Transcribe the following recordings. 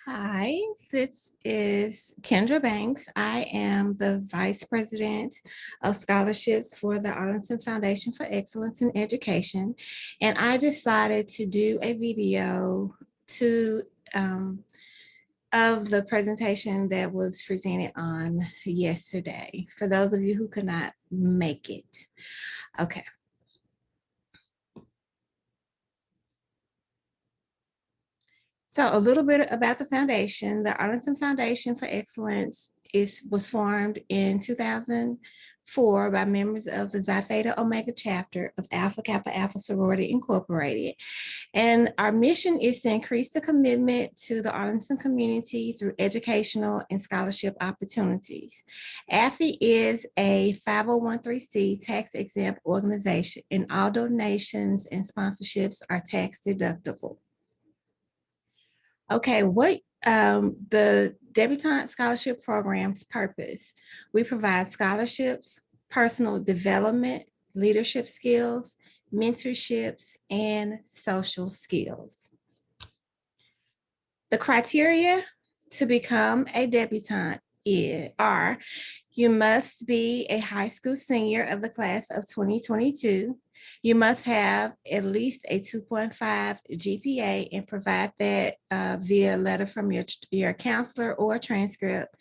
Hi, this is Kendra Banks. I am the Vice President of Scholarships for the Arlington Foundation for Excellence in Education. And I decided to do a video to of the presentation that was presented on yesterday, for those of you who could not make it. Okay. So a little bit about the foundation. The Arlington Foundation for Excellence was formed in 2004 by members of the Xi Theta Omega chapter of Alpha Kappa Alpha Sorority Incorporated. And our mission is to increase the commitment to the Arlington community through educational and scholarship opportunities. AFI is a 501(c) tax-exempt organization, and all donations and sponsorships are tax deductible. Okay, what the Debutante Scholarship Program's purpose? We provide scholarships, personal development, leadership skills, mentorships, and social skills. The criteria to become a debutante are: you must be a high school senior of the class of 2022. You must have at least a 2.5 GPA and provide that via letter from your counselor or transcript,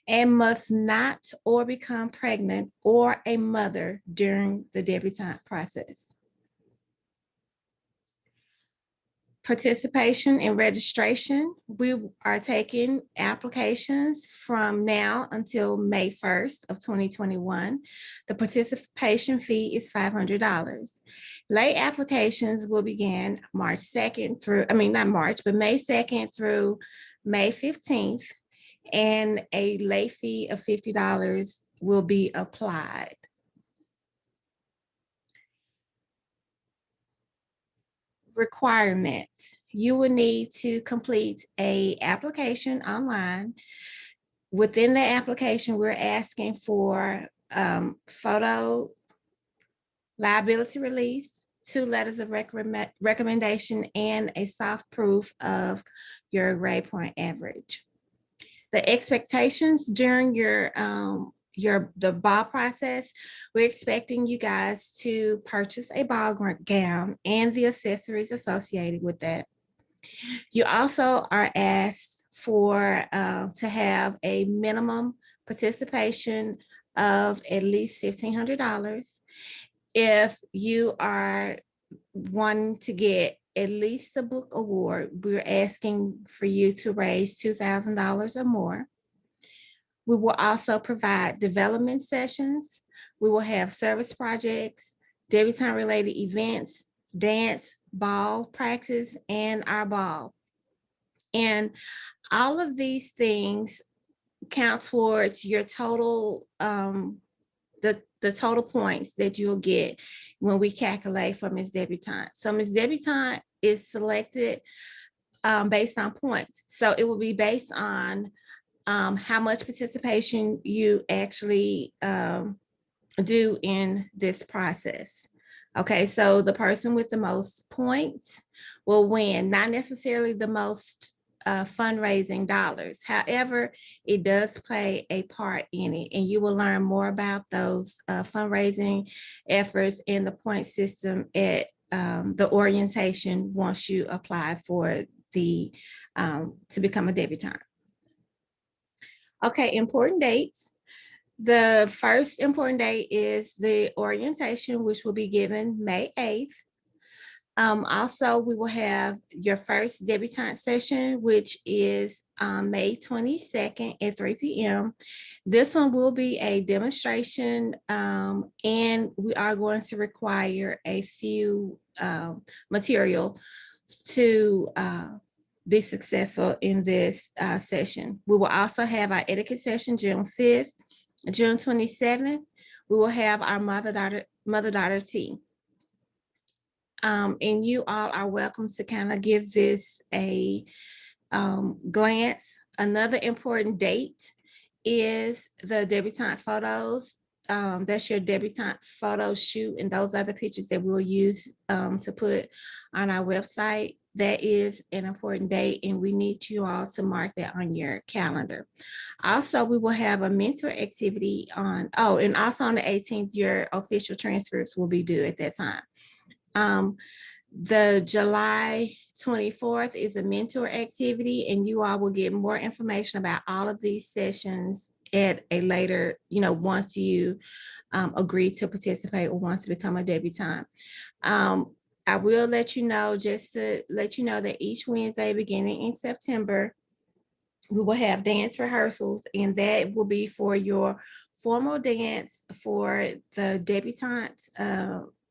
and must not or become pregnant or a mother during the debutante process. Participation and registration. We are taking applications from now until May 1st of 2021. The participation fee is $500. Late applications will begin March 2nd through, not March, but May 2nd through May 15th, and a late fee of $50 will be applied. Requirements. You will need to complete an application online. Within the application, we're asking for photo liability release, 2 letters of recommendation, and a soft proof of your grade point average. The expectations during the ball process: we're expecting you guys to purchase a ball gown and the accessories associated with that. You also are asked for to have a minimum participation of at least $1,500. If you are wanting to get at least a book award, we're asking for you to raise $2,000 or more. We will also provide development sessions. We will have service projects, debutante-related events, dance, ball practice, and our ball. And all of these things count towards your total, the total points that you'll get when we calculate for Ms. Debutante. So Ms. Debutante is selected based on points. So it will be based on how much participation you actually do in this process. Okay, so the person with the most points will win, not necessarily the most fundraising dollars. However, it does play a part in it, and you will learn more about those fundraising efforts and the point system at the orientation once you apply for the to become a debutante. Okay, important dates. The first important date is the orientation, which will be given May 8th. Also, we will have your first debutante session, which is May 22nd at 3 p.m. This one will be a demonstration, and we are going to require a few material to be successful in this session. We will also have our etiquette session June 5th. June 27th, we will have our mother-daughter tea. And you all are welcome to kind of give this a glance. Another important date is the debutante photos. that's your debutante photo shoot, and those are the pictures that we'll use to put on our website. That is an important date, and we need you all to mark that on your calendar. Also, we will have a mentor activity on, and also on the 18th, your official transcripts will be due at that time. The July 24th is a mentor activity, and you all will get more information about all of these sessions at a later, once you agree to participate or want to become a debutante. I will let you know, just to let you know, that each Wednesday beginning in September, we will have dance rehearsals, and that will be for your formal dance for the debutante,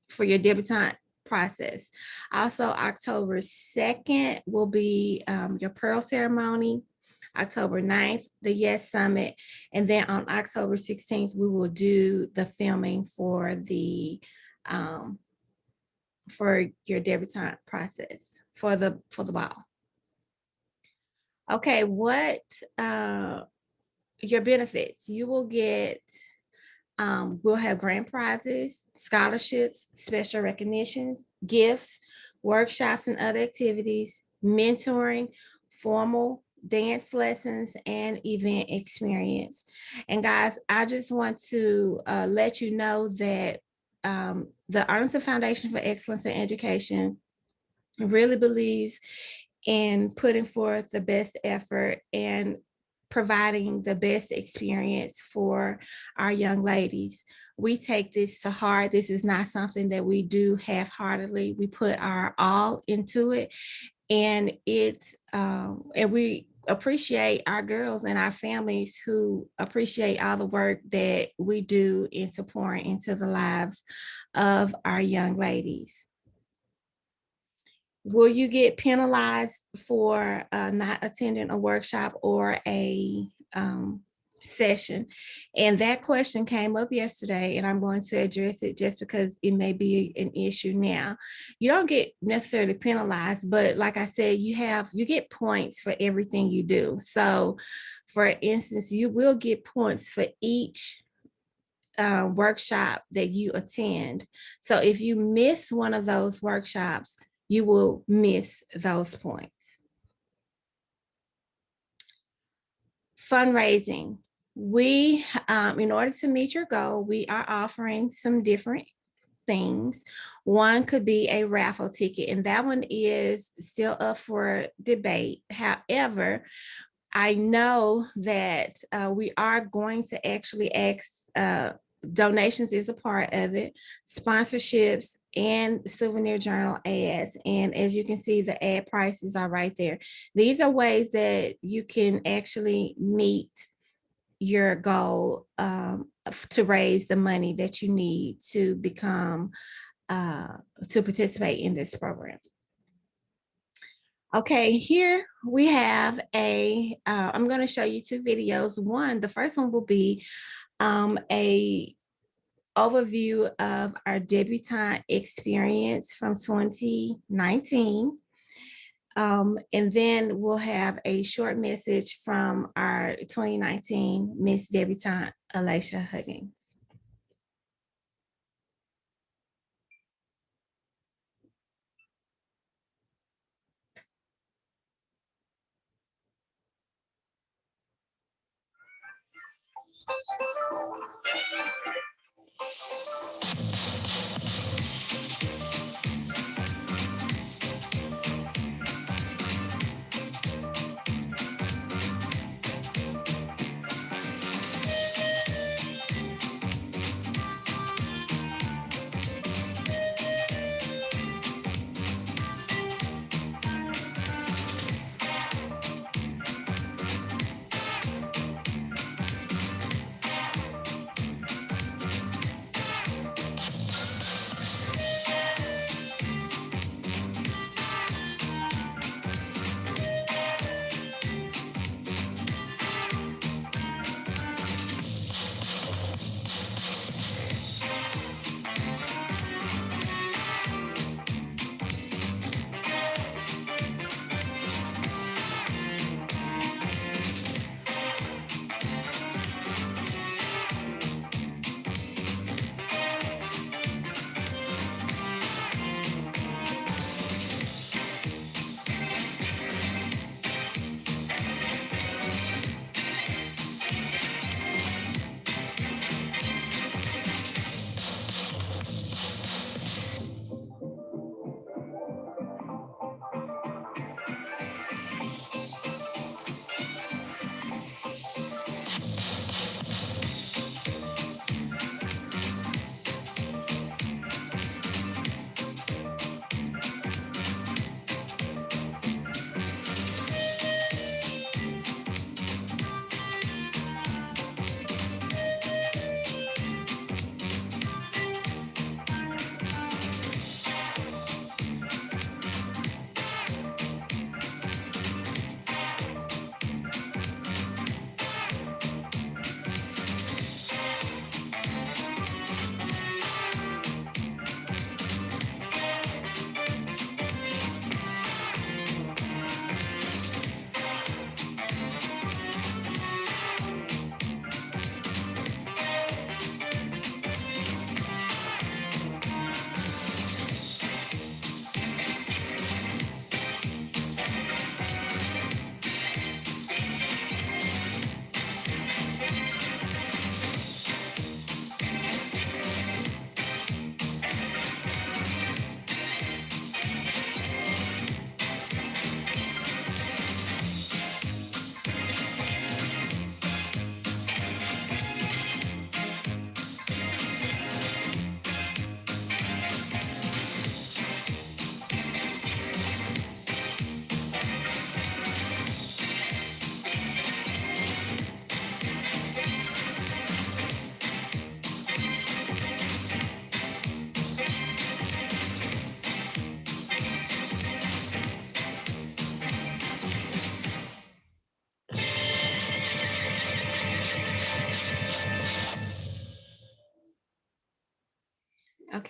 for your debutante process. Also, October 2nd will be your pearl ceremony. October 9th, the Yes Summit. And then on October 16th, we will do the filming for the for your debutante process for the ball. Okay, what your benefits? You will get, we'll have grand prizes, scholarships, special recognitions, gifts, workshops and other activities, mentoring, formal dance lessons, and event experience. And guys, I just want to let you know that the Arlington Foundation for Excellence in Education really believes in putting forth the best effort and providing the best experience for our young ladies. We take this to heart. This is not something that we do half-heartedly. We put our all into it, and and we appreciate our girls and our families who appreciate all the work that we do into pouring into the lives of our young ladies. Will you get penalized for not attending a workshop or a session? And that question came up yesterday, and I'm going to address it just because it may be an issue now. You don't get necessarily penalized, but like I said, you get points for everything you do. So for instance, you will get points for each workshop that you attend. So if you miss one of those workshops, you will miss those points. Fundraising. We, in order to meet your goal, we are offering some different things. One could be a raffle ticket, and that one is still up for debate. However, I know that we are going to actually ask, donations is a part of it, sponsorships, and souvenir journal ads. And as you can see, the ad prices are right there. These are ways that you can actually meet your goal to raise the money that you need to become, to participate in this program. Okay, here we have I'm going to show you two videos. The first one will be a overview of our debutante experience from 2019. And then we'll have a short message from our 2019 Miss Debutante, Alicia Huggins.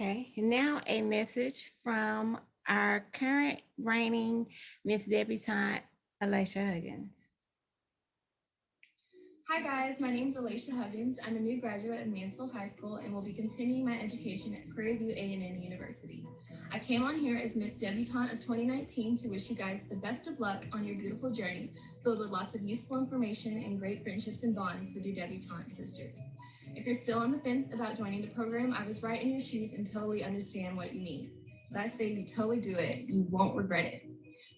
Okay, now a message from our current reigning Miss Debutante, Alicia Huggins. Hi guys, my name is Alicia Huggins. I'm a new graduate of Mansfield High School and will be continuing my education at Prairie View A&M University. I came on here as Miss Debutante of 2019 to wish you guys the best of luck on your beautiful journey, filled with lots of useful information and great friendships and bonds with your debutante sisters. If you're still on the fence about joining the program, I was right in your shoes and totally understand what you mean. But I say you totally do it. You won't regret it.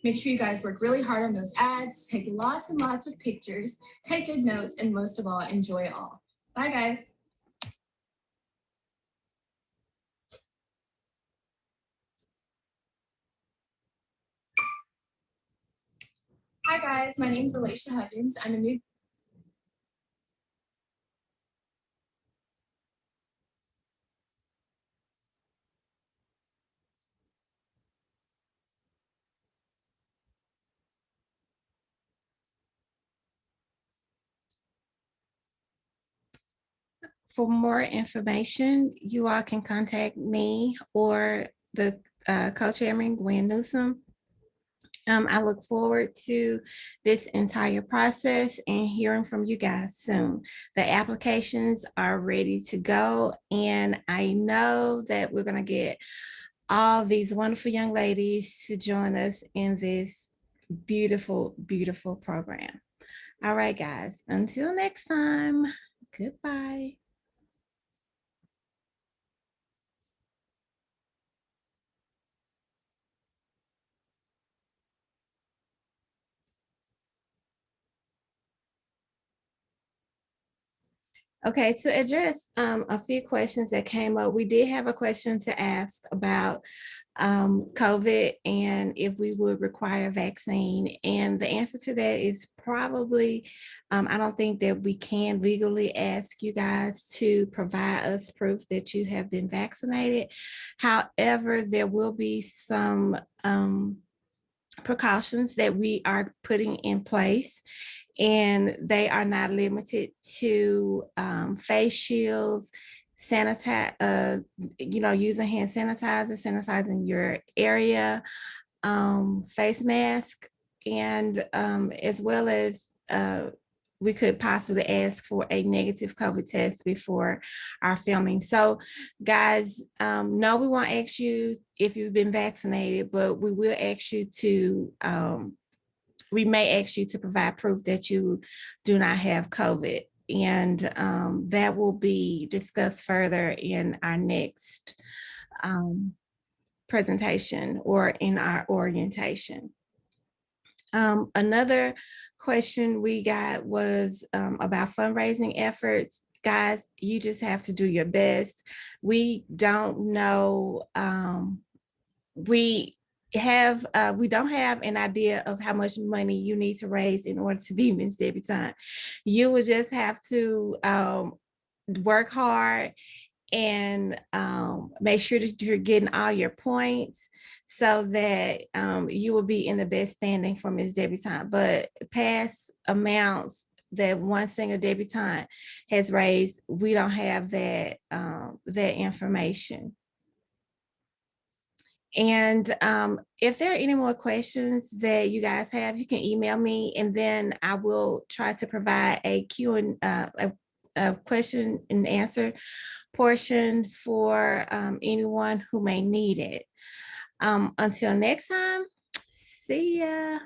Make sure you guys work really hard on those ads, take lots and lots of pictures, take good notes, and most of all, enjoy it all. Bye, guys. Hi, guys. My name is Alicia Huggins. I'm a new For more information, you all can contact me or the co-chairman, Gwen Newsom. I look forward to this entire process and hearing from you guys soon. The applications are ready to go, and I know that we're going to get all these wonderful young ladies to join us in this beautiful, beautiful program. All right, guys, until next time, goodbye. Okay, to address a few questions that came up, we did have a question to ask about COVID and if we would require a vaccine. And the answer to that is probably, I don't think that we can legally ask you guys to provide us proof that you have been vaccinated. However, there will be some precautions that we are putting in place, and they are not limited to face shields, sanitize, using hand sanitizer, sanitizing your area, face mask, and as well as we could possibly ask for a negative COVID test before our filming. So, guys, no, we won't ask you if you've been vaccinated, but we will ask you to. We may ask you to provide proof that you do not have COVID, and that will be discussed further in our next um, presentation or in our orientation. Another question we got was about fundraising efforts. Guys, you just have to do your best. We don't know. We we don't have an idea of how much money you need to raise in order to be Miss Debutante. You will just have to work hard and make sure that you're getting all your points so that you will be in the best standing for Miss Debutante. But past amounts that one single debutante has raised, we don't have that information. And if there are any more questions that you guys have, you can email me, and then I will try to provide a a question and answer portion for anyone who may need it. Until next time, see ya.